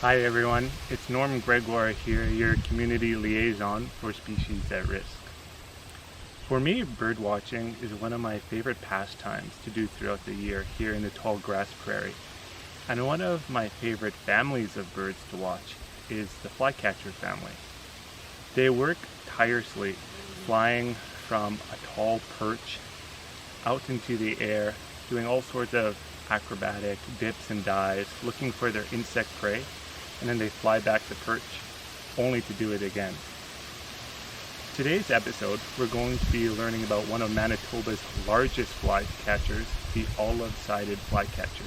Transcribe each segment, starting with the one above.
Hi everyone, it's Norm Gregoire here, your community liaison for Species at Risk. For me, bird watching is one of my favorite pastimes to do throughout the year here in the tall grass prairie. And one of my favorite families of birds to watch is the flycatcher family. They work tirelessly, flying from a tall perch out into the air, doing all sorts of acrobatic dips and dives, looking for their insect prey, and then they fly back to perch, only to do it again. Today's episode, we're going to be learning about one of Manitoba's largest flycatchers, the Olivesided Flycatcher.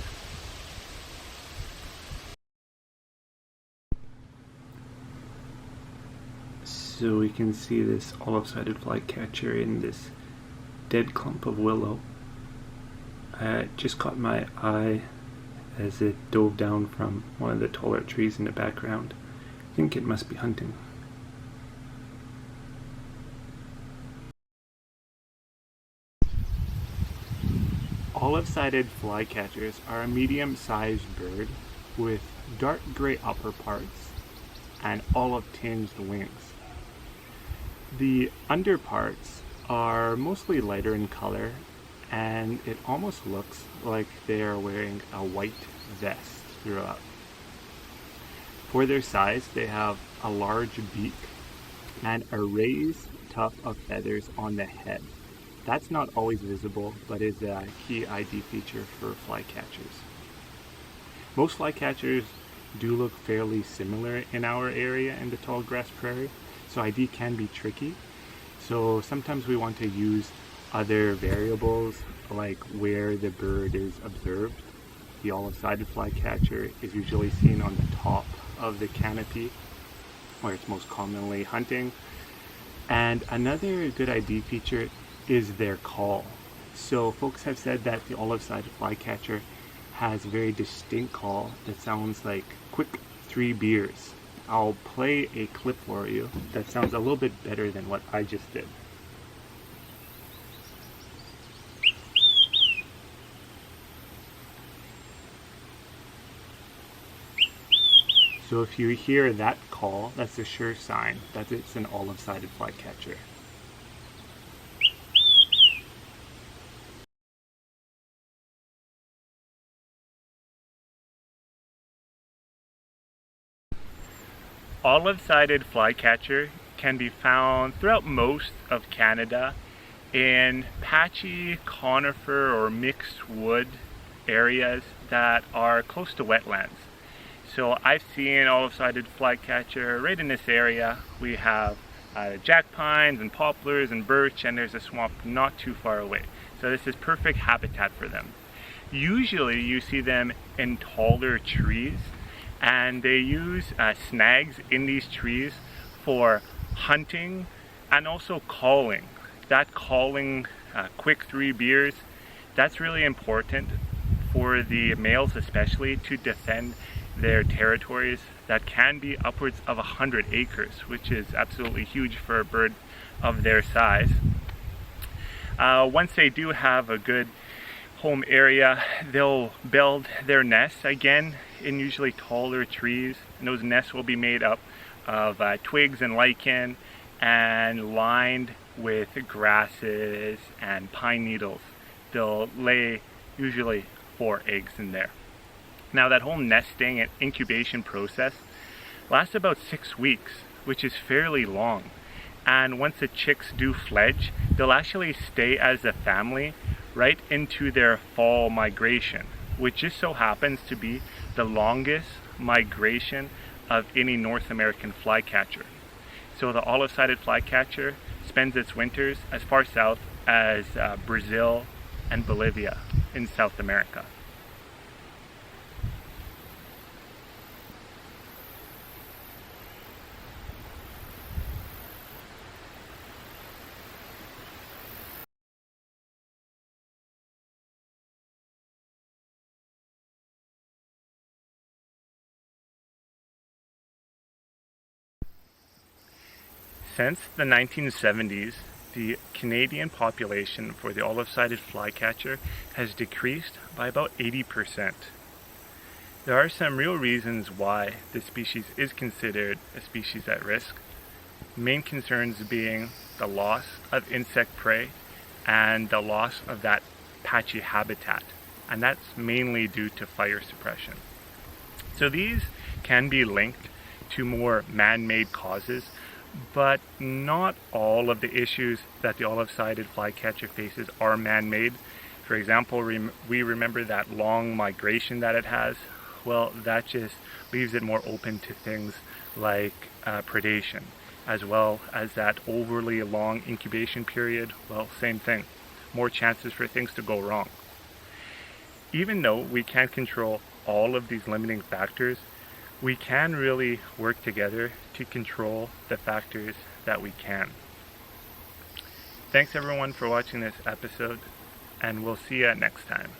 So we can see this Olivesided Flycatcher in this dead clump of willow. It just caught my eye as it dove down from one of the taller trees in the background. I think it must be hunting. Olive-sided flycatchers are a medium-sized bird with dark gray upper parts and olive-tinged wings. The underparts are mostly lighter in color, and it almost looks like they are wearing a white vest throughout. For their size, they have a large beak and a raised tuft of feathers on the head. That's not always visible, but is a key ID feature for flycatchers. Most flycatchers do look fairly similar in our area in the tall grass prairie, so ID can be tricky. So sometimes we want to use other variables like where the bird is observed. The olive-sided flycatcher is usually seen on the top of the canopy, where it's most commonly hunting. And another good ID feature is their call. So folks have said that the olive-sided flycatcher has a very distinct call that sounds like quick 3 beers. I'll play a clip for you that sounds a little bit better than what I just did. So if you hear that call, that's a sure sign that it's an olive-sided flycatcher. Olive-sided flycatcher can be found throughout most of Canada in patchy conifer or mixed wood areas that are close to wetlands. So I've seen olive-sided flycatcher right in this area. We have jack pines and poplars and birch, and there's a swamp not too far away. So this is perfect habitat for them. Usually you see them in taller trees, and they use snags in these trees for hunting and also calling. That calling, quick 3 beers, that's really important for the males especially to defend their territories that can be upwards of 100 acres, which is absolutely huge for a bird of their size. Once they do have a good home area, they'll build their nests again in usually taller trees, and those nests will be made up of twigs and lichen and lined with grasses and pine needles. They'll lay usually 4 eggs in there. Now that whole nesting and incubation process lasts about 6 weeks, which is fairly long. And once the chicks do fledge, they'll actually stay as a family right into their fall migration, which just so happens to be the longest migration of any North American flycatcher. So the olive-sided flycatcher spends its winters as far south as Brazil and Bolivia in South America. Since the 1970s, the Canadian population for the olive-sided flycatcher has decreased by about 80%. There are some real reasons why this species is considered a species at risk. Main concerns being the loss of insect prey and the loss of that patchy habitat, and that's mainly due to fire suppression. So these can be linked to more man-made causes, but not all of the issues that the olive-sided flycatcher faces are man-made. For example, we remember that long migration that it has. Well, that just leaves it more open to things like predation, as well as that overly long incubation period. Well, same thing, more chances for things to go wrong. Even though we can't control all of these limiting factors, we can really work together to control the factors that we can. Thanks everyone for watching this episode, and we'll see you next time.